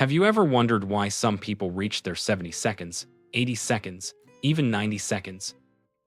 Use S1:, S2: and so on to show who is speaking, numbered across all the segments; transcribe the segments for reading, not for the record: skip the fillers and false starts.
S1: Have you ever wondered why some people reach their 70 seconds, 80 seconds, even 90 seconds,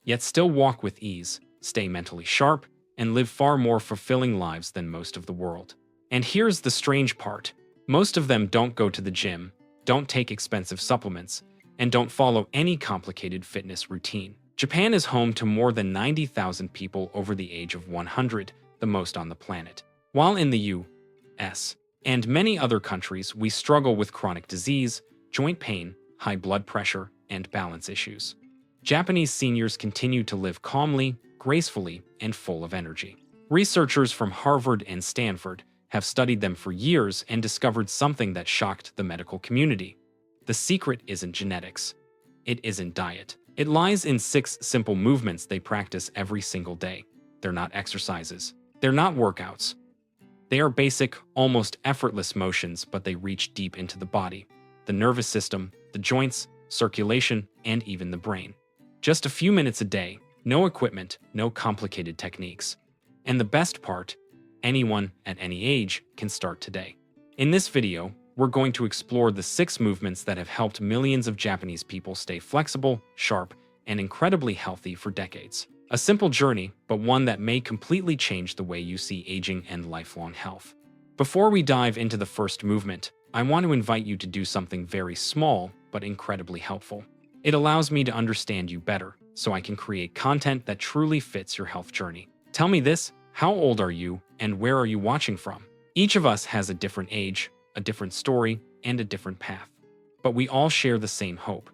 S1: yet still walk with ease, stay mentally sharp, and live far more fulfilling lives than most of the world? And here's the strange part. Most of them don't go to the gym, don't take expensive supplements, and don't follow any complicated fitness routine. Japan is home to more than 90,000 people over the age of 100, the most on the planet. While in the U.S. and many other countries, we struggle with chronic disease, joint pain, high blood pressure, and balance issues, Japanese seniors continue to live calmly, gracefully, and full of energy. Researchers from Harvard and Stanford have studied them for years and discovered something that shocked the medical community. The secret isn't genetics. It isn't diet. It lies in 6 simple movements they practice every single day. They're not exercises. They're not workouts. They are basic, almost effortless motions, but they reach deep into the body, the nervous system, the joints, circulation, and even the brain. Just a few minutes a day, no equipment, no complicated techniques. And the best part, anyone at any age can start today. In this video, we're going to explore the 6 movements that have helped millions of Japanese people stay flexible, sharp, and incredibly healthy for decades. A simple journey, but one that may completely change the way you see aging and lifelong health. Before we dive into the first movement, I want to invite you to do something very small, but incredibly helpful. It allows me to understand you better, so I can create content that truly fits your health journey. Tell me this: how old are you, and where are you watching from? Each of us has a different age, a different story, and a different path. But we all share the same hope: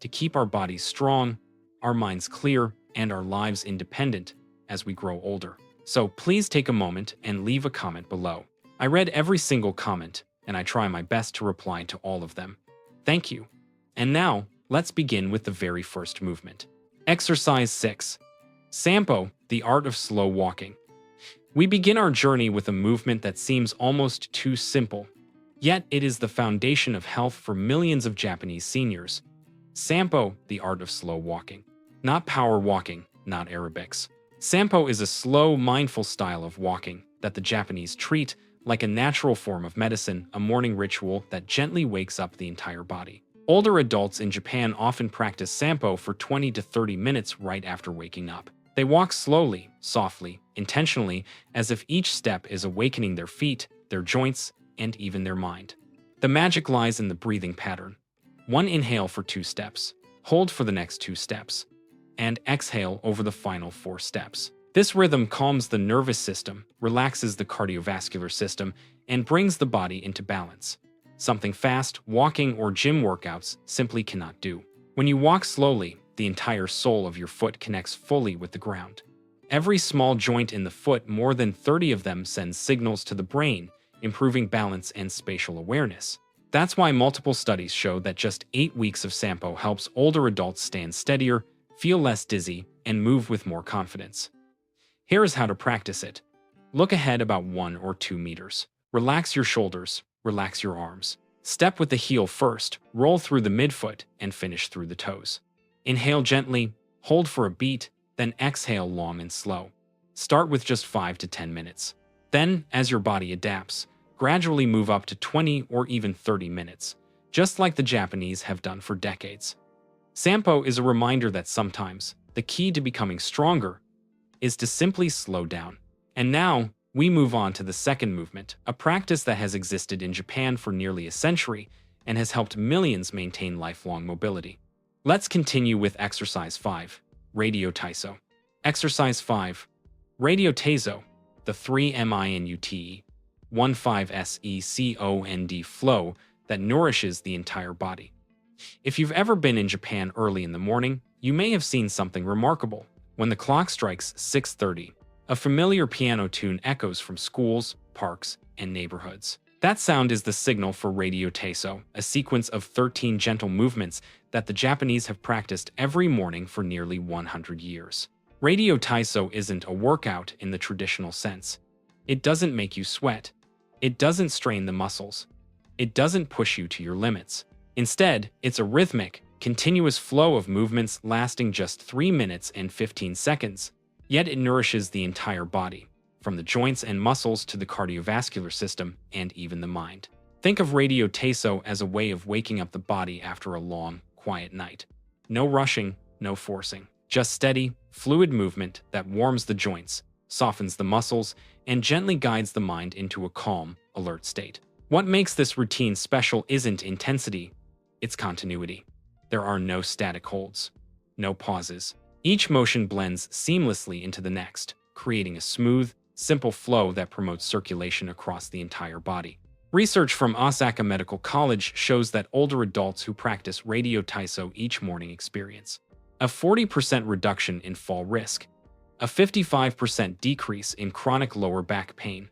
S1: to keep our bodies strong, our minds clear, and our lives independent as we grow older. So please take a moment and leave a comment below. I read every single comment, and I try my best to reply to all of them. Thank you. And now, let's begin with the very first movement. Exercise 6. Sampo, the art of slow walking. We begin our journey with a movement that seems almost too simple, yet it is the foundation of health for millions of Japanese seniors. Sampo, the art of slow walking. Not power walking, not aerobics. Sampo is a slow, mindful style of walking that the Japanese treat like a natural form of medicine, a morning ritual that gently wakes up the entire body. Older adults in Japan often practice sampo for 20 to 30 minutes right after waking up. They walk slowly, softly, intentionally, as if each step is awakening their feet, their joints, and even their mind. The magic lies in the breathing pattern. 1 inhale for 2 steps, hold for the next 2 steps, and exhale over the final 4 steps. This rhythm calms the nervous system, relaxes the cardiovascular system, and brings the body into balance. Something fast, walking, or gym workouts simply cannot do. When you walk slowly, the entire sole of your foot connects fully with the ground. Every small joint in the foot, more than 30 of them, sends signals to the brain, improving balance and spatial awareness. That's why multiple studies show that just 8 weeks of sampo helps older adults stand steadier, feel less dizzy, and move with more confidence. Here is how to practice it. Look ahead about 1 or 2 meters. Relax your shoulders, relax your arms. Step with the heel first, roll through the midfoot, and finish through the toes. Inhale gently, hold for a beat, then exhale long and slow. Start with just 5 to 10 minutes. Then, as your body adapts, gradually move up to 20 or even 30 minutes, just like the Japanese have done for decades. Sampo is a reminder that sometimes the key to becoming stronger is to simply slow down. And now, we move on to the second movement, a practice that has existed in Japan for nearly a century and has helped millions maintain lifelong mobility. Let's continue with exercise 5, radio taiso. Exercise 5, radio taiso, the 3-minute, 15-second flow that nourishes the entire body. If you've ever been in Japan early in the morning, you may have seen something remarkable. When the clock strikes 6:30, a familiar piano tune echoes from schools, parks, and neighborhoods. That sound is the signal for radio taiso, a sequence of 13 gentle movements that the Japanese have practiced every morning for nearly 100 years. Radio taiso isn't a workout in the traditional sense. It doesn't make you sweat. It doesn't strain the muscles. It doesn't push you to your limits. Instead, it's a rhythmic, continuous flow of movements lasting just 3 minutes and 15 seconds. Yet it nourishes the entire body, from the joints and muscles to the cardiovascular system and even the mind. Think of radio taiso as a way of waking up the body after a long, quiet night. No rushing, no forcing. Just steady, fluid movement that warms the joints, softens the muscles, and gently guides the mind into a calm, alert state. What makes this routine special isn't intensity, it's continuity. There are no static holds, no pauses. Each motion blends seamlessly into the next, creating a smooth, simple flow that promotes circulation across the entire body. Research from Osaka Medical College shows that older adults who practice radio taiso each morning experience a 40% reduction in fall risk, a 55% decrease in chronic lower back pain,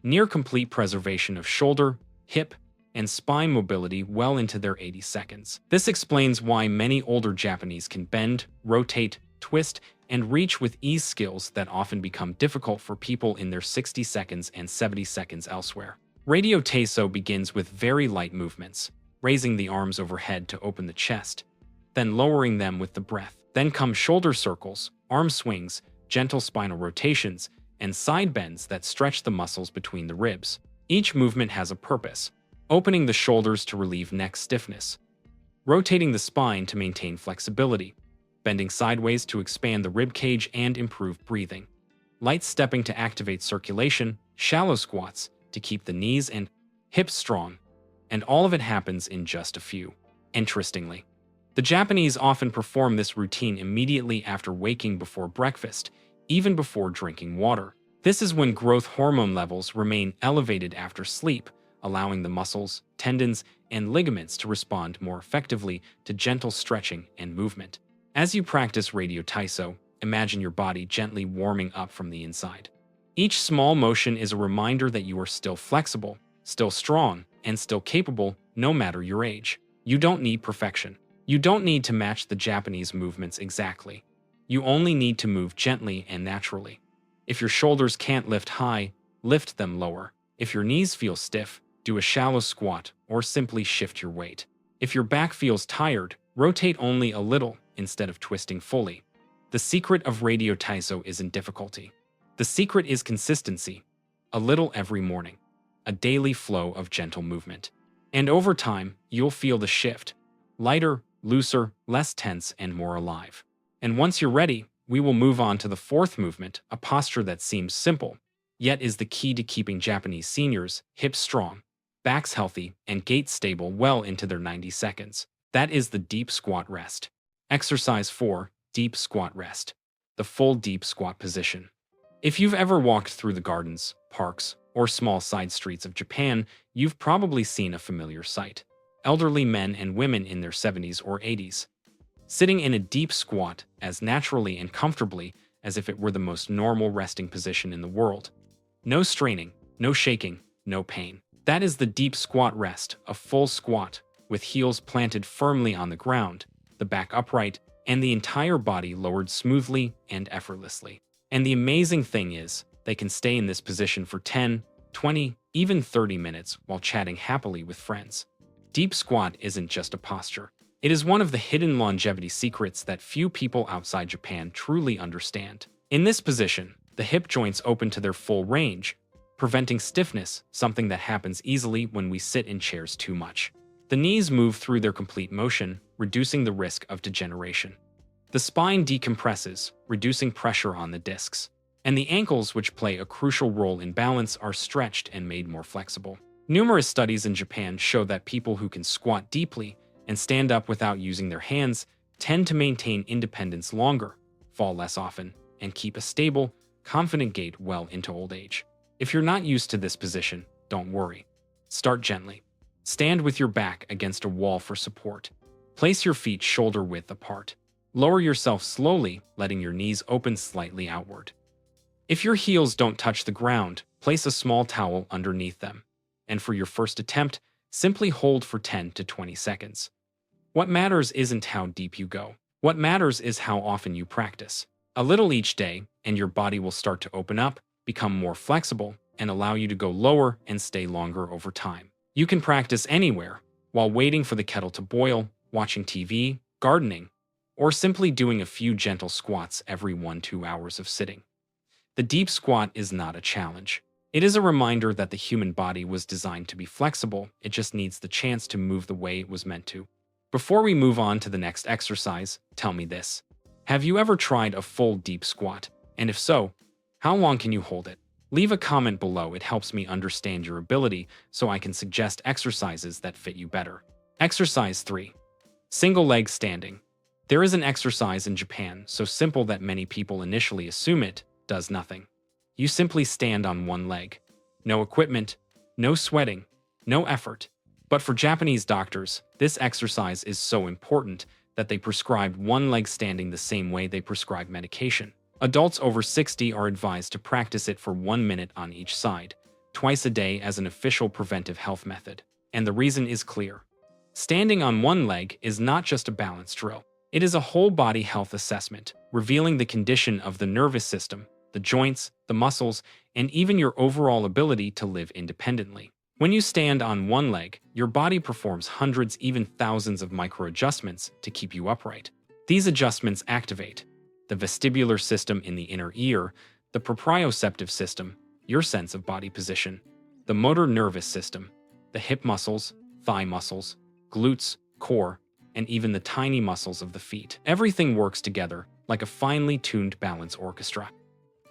S1: near complete preservation of shoulder, hip, and spine mobility well into their 80 seconds. This explains why many older Japanese can bend, rotate, twist, and reach with ease, skills that often become difficult for people in their 60 seconds and 70 seconds elsewhere. Radio taiso begins with very light movements, raising the arms overhead to open the chest, then lowering them with the breath. Then come shoulder circles, arm swings, gentle spinal rotations, and side bends that stretch the muscles between the ribs. Each movement has a purpose: opening the shoulders to relieve neck stiffness, rotating the spine to maintain flexibility, bending sideways to expand the rib cage and improve breathing, light stepping to activate circulation, shallow squats to keep the knees and hips strong, and all of it happens in just a few. Interestingly, the Japanese often perform this routine immediately after waking before breakfast, even before drinking water. This is when growth hormone levels remain elevated after sleep, allowing the muscles, tendons, and ligaments to respond more effectively to gentle stretching and movement. As you practice radio taiso, imagine your body gently warming up from the inside. Each small motion is a reminder that you are still flexible, still strong, and still capable, no matter your age. You don't need perfection. You don't need to match the Japanese movements exactly. You only need to move gently and naturally. If your shoulders can't lift high, lift them lower. If your knees feel stiff, do a shallow squat or simply shift your weight. If your back feels tired, rotate only a little instead of twisting fully. The secret of radio taiso isn't difficulty. The secret is consistency. A little every morning. A daily flow of gentle movement. And over time, you'll feel the shift. Lighter, looser, less tense, and more alive. And once you're ready, we will move on to the fourth movement, a posture that seems simple, yet is the key to keeping Japanese seniors hips strong, backs healthy, and gaits stable well into their 90 seconds. That is the deep squat rest. Exercise 4, deep squat rest. The full deep squat position. If you've ever walked through the gardens, parks, or small side streets of Japan, you've probably seen a familiar sight. Elderly men and women in their 70s or 80s, sitting in a deep squat as naturally and comfortably as if it were the most normal resting position in the world. No straining, no shaking, no pain. That is the deep squat rest, a full squat, with heels planted firmly on the ground, the back upright, and the entire body lowered smoothly and effortlessly. And the amazing thing is, they can stay in this position for 10, 20, even 30 minutes while chatting happily with friends. Deep squat isn't just a posture. It is one of the hidden longevity secrets that few people outside Japan truly understand. In this position, the hip joints open to their full range, preventing stiffness, something that happens easily when we sit in chairs too much. The knees move through their complete motion, reducing the risk of degeneration. The spine decompresses, reducing pressure on the discs. And the ankles, which play a crucial role in balance, are stretched and made more flexible. Numerous studies in Japan show that people who can squat deeply and stand up without using their hands tend to maintain independence longer, fall less often, and keep a stable, confident gait well into old age. If you're not used to this position, don't worry. Start gently. Stand with your back against a wall for support. Place your feet shoulder-width apart. Lower yourself slowly, letting your knees open slightly outward. If your heels don't touch the ground, place a small towel underneath them. And for your first attempt, simply hold for 10 to 20 seconds. What matters isn't how deep you go. What matters is how often you practice. A little each day, and your body will start to open up, become more flexible, and allow you to go lower and stay longer over time. You can practice anywhere, while waiting for the kettle to boil, watching TV, gardening, or simply doing a few gentle squats every 1-2 hours of sitting. The deep squat is not a challenge. It is a reminder that the human body was designed to be flexible, it just needs the chance to move the way it was meant to. Before we move on to the next exercise, tell me this. Have you ever tried a full deep squat? And if so, how long can you hold it? Leave a comment below, it helps me understand your ability so I can suggest exercises that fit you better. Exercise 3. Single leg standing. There is an exercise in Japan so simple that many people initially assume it does nothing. You simply stand on one leg. No equipment, no sweating, no effort. But for Japanese doctors, this exercise is so important that they prescribe one leg standing the same way they prescribe medication. Adults over 60 are advised to practice it for 1 minute on each side, twice a day as an official preventive health method. And the reason is clear. Standing on one leg is not just a balance drill. It is a whole body health assessment, revealing the condition of the nervous system, the joints, the muscles, and even your overall ability to live independently. When you stand on one leg, your body performs hundreds, even thousands of micro-adjustments to keep you upright. These adjustments activate the vestibular system in the inner ear, the proprioceptive system, your sense of body position, the motor nervous system, the hip muscles, thigh muscles, glutes, core, and even the tiny muscles of the feet. Everything works together like a finely tuned balance orchestra.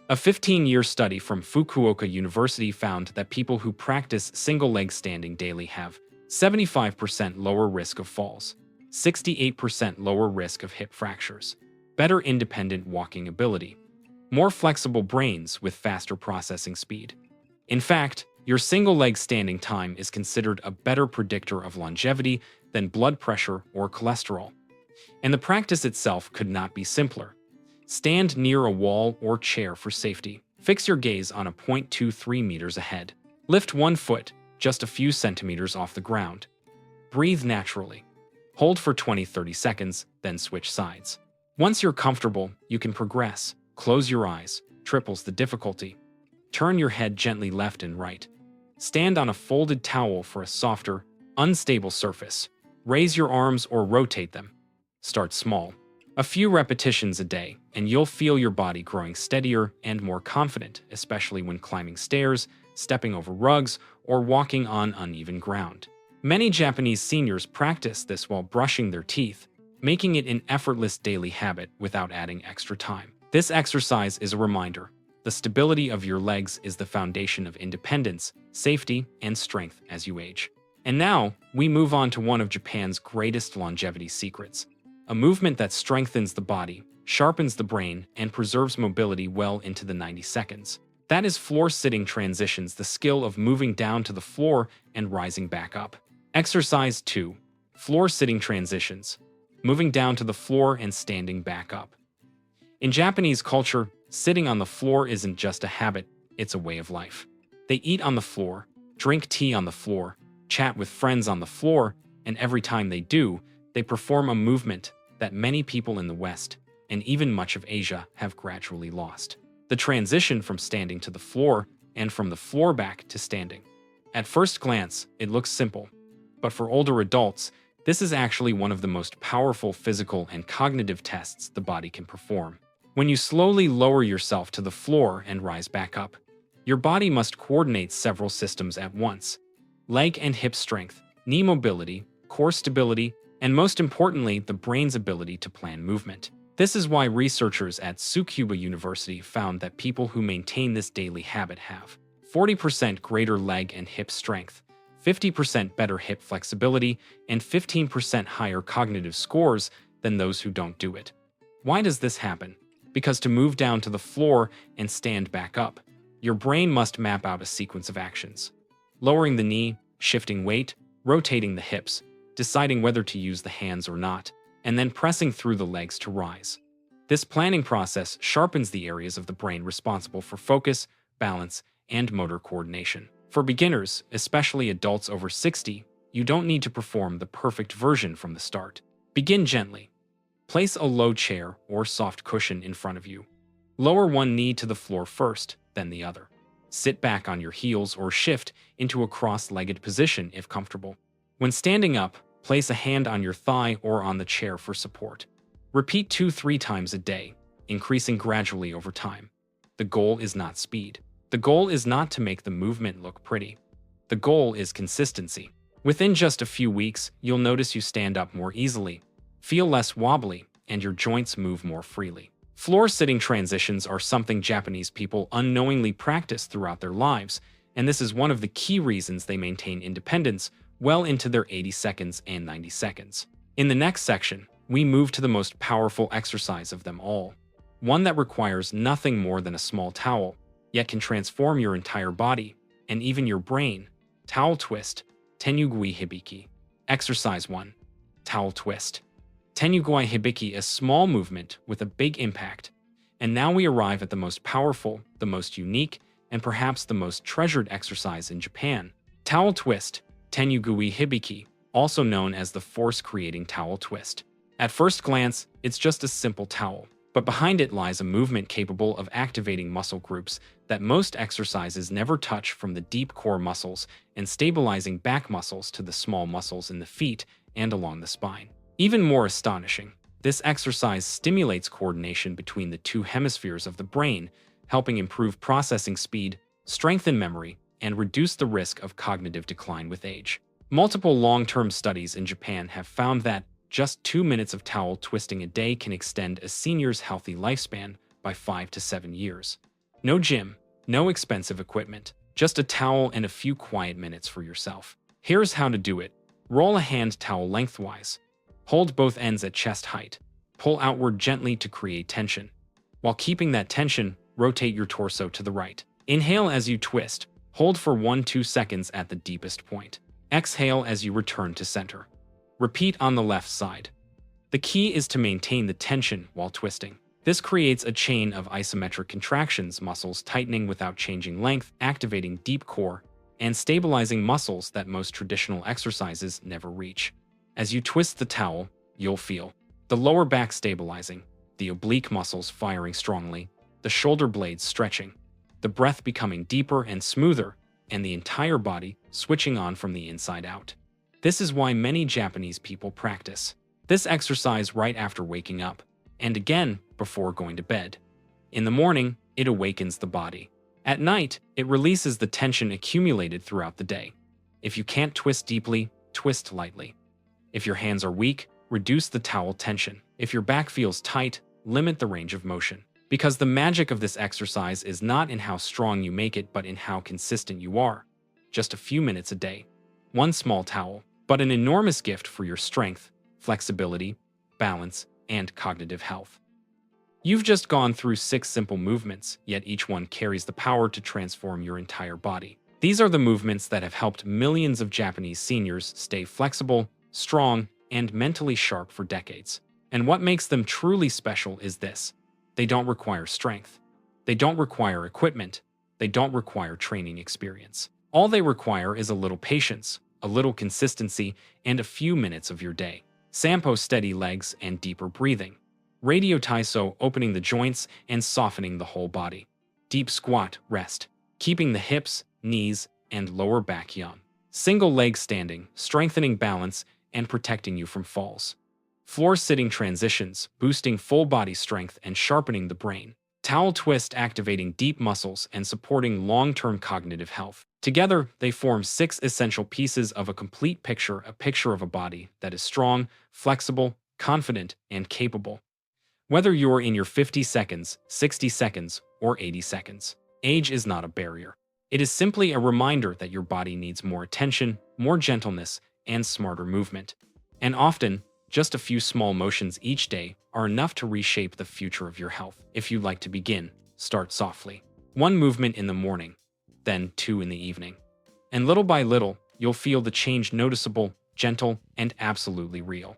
S1: A 15-year study from Fukuoka University found that people who practice single-leg standing daily have 75% lower risk of falls, 68% lower risk of hip fractures, better independent walking ability, more flexible brains with faster processing speed. In fact, your single-leg standing time is considered a better predictor of longevity than blood pressure or cholesterol. And the practice itself could not be simpler. Stand near a wall or chair for safety. Fix your gaze on a 0.23 meters ahead. Lift one foot, just a few centimeters off the ground. Breathe naturally. Hold for 20-30 seconds, then switch sides. Once you're comfortable, you can progress. Close your eyes, triples the difficulty. Turn your head gently left and right. Stand on a folded towel for a softer, unstable surface. Raise your arms or rotate them. Start small. A few repetitions a day, and you'll feel your body growing steadier and more confident, especially when climbing stairs, stepping over rugs, or walking on uneven ground. Many Japanese seniors practice this while brushing their teeth, making it an effortless daily habit without adding extra time. This exercise is a reminder. The stability of your legs is the foundation of independence, safety, and strength as you age. And now, we move on to one of Japan's greatest longevity secrets. A movement that strengthens the body, sharpens the brain, and preserves mobility well into the 90 seconds. That is floor-sitting transitions, the skill of moving down to the floor and rising back up. Exercise 2. Floor-sitting transitions. Moving down to the floor and standing back up. In Japanese culture, sitting on the floor isn't just a habit, it's a way of life. They eat on the floor, drink tea on the floor, chat with friends on the floor, and every time they do, they perform a movement that many people in the West, and even much of Asia, have gradually lost. The transition from standing to the floor and from the floor back to standing. At first glance, it looks simple, but for older adults, this is actually one of the most powerful physical and cognitive tests the body can perform. When you slowly lower yourself to the floor and rise back up, your body must coordinate several systems at once: leg and hip strength, knee mobility, core stability, and most importantly, the brain's ability to plan movement. This is why researchers at Tsukuba University found that people who maintain this daily habit have 40% greater leg and hip strength, 50% better hip flexibility, and 15% higher cognitive scores than those who don't do it. Why does this happen? Because to move down to the floor and stand back up, your brain must map out a sequence of actions. Lowering the knee, shifting weight, rotating the hips, deciding whether to use the hands or not, and then pressing through the legs to rise. This planning process sharpens the areas of the brain responsible for focus, balance, and motor coordination. For beginners, especially adults over 60, you don't need to perform the perfect version from the start. Begin gently. Place a low chair or soft cushion in front of you. Lower one knee to the floor first, then the other. Sit back on your heels or shift into a cross-legged position if comfortable. When standing up, place a hand on your thigh or on the chair for support. Repeat 2-3 times a day, increasing gradually over time. The goal is not speed. The goal is not to make the movement look pretty. The goal is consistency. Within just a few weeks, you'll notice you stand up more easily, feel less wobbly, and your joints move more freely. Floor-sitting transitions are something Japanese people unknowingly practice throughout their lives, and this is one of the key reasons they maintain independence well into their 80 seconds and 90 seconds. In the next section, we move to the most powerful exercise of them all, one that requires nothing more than a small towel, yet can transform your entire body, and even your brain. Towel twist, Tenugui Hibiki. Exercise 1. Towel twist. Tenugui Hibiki, a small movement with a big impact. And now we arrive at the most powerful, the most unique, and perhaps the most treasured exercise in Japan. Towel twist, Tenugui Hibiki, also known as the force-creating towel twist. At first glance, it's just a simple towel, but behind it lies a movement capable of activating muscle groups that most exercises never touch, from the deep core muscles and stabilizing back muscles to the small muscles in the feet and along the spine. Even more astonishing, this exercise stimulates coordination between the two hemispheres of the brain, helping improve processing speed, strengthen memory, and reduce the risk of cognitive decline with age. Multiple long-term studies in Japan have found that just 2 minutes of towel twisting a day can extend a senior's healthy lifespan by 5 to 7 years. No gym, no expensive equipment, just a towel and a few quiet minutes for yourself. Here's how to do it. Roll a hand towel lengthwise. Hold both ends at chest height. Pull outward gently to create tension. While keeping that tension, rotate your torso to the right. Inhale as you twist. Hold for 1-2 seconds at the deepest point. Exhale as you return to center. Repeat on the left side. The key is to maintain the tension while twisting. This creates a chain of isometric contractions, muscles tightening without changing length, activating deep core, and stabilizing muscles that most traditional exercises never reach. As you twist the towel, you'll feel the lower back stabilizing, the oblique muscles firing strongly, the shoulder blades stretching, the breath becoming deeper and smoother, and the entire body switching on from the inside out. This is why many Japanese people practice this exercise right after waking up, and again before going to bed. In the morning, it awakens the body. At night, it releases the tension accumulated throughout the day. If you can't twist deeply, twist lightly. If your hands are weak, reduce the towel tension. If your back feels tight, limit the range of motion. Because the magic of this exercise is not in how strong you make it, but in how consistent you are. Just a few minutes a day. One small towel, but an enormous gift for your strength, flexibility, balance, and cognitive health. You've just gone through 6 simple movements, yet each one carries the power to transform your entire body. These are the movements that have helped millions of Japanese seniors stay flexible, strong, and mentally sharp for decades. And what makes them truly special is this: they don't require strength. They don't require equipment. They don't require training experience. All they require is a little patience, a little consistency, and a few minutes of your day. Sampo, steady legs and deeper breathing. Radio taiso, opening the joints and softening the whole body. Deep squat, rest, keeping the hips, knees, and lower back young. Single leg standing, strengthening balance and protecting you from falls. Floor-sitting transitions, boosting full body strength and sharpening the brain. Towel twist, activating deep muscles and supporting long-term cognitive health. Together, they form 6 essential pieces of a complete picture, a picture of a body that is strong, flexible, confident, and capable. Whether you're in your 50 seconds, 60 seconds, or 80 seconds, age is not a barrier. It is simply a reminder that your body needs more attention, more gentleness, and smarter movement. And often, just a few small motions each day are enough to reshape the future of your health. If you'd like to begin, start softly. 1 movement in the morning, then 2 in the evening. And little by little, you'll feel the change noticeable, gentle, and absolutely real.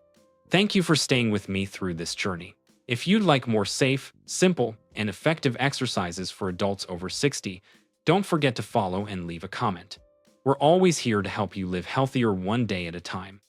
S1: Thank you for staying with me through this journey. If you'd like more safe, simple, and effective exercises for adults over 60, don't forget to follow and leave a comment. We're always here to help you live healthier one day at a time.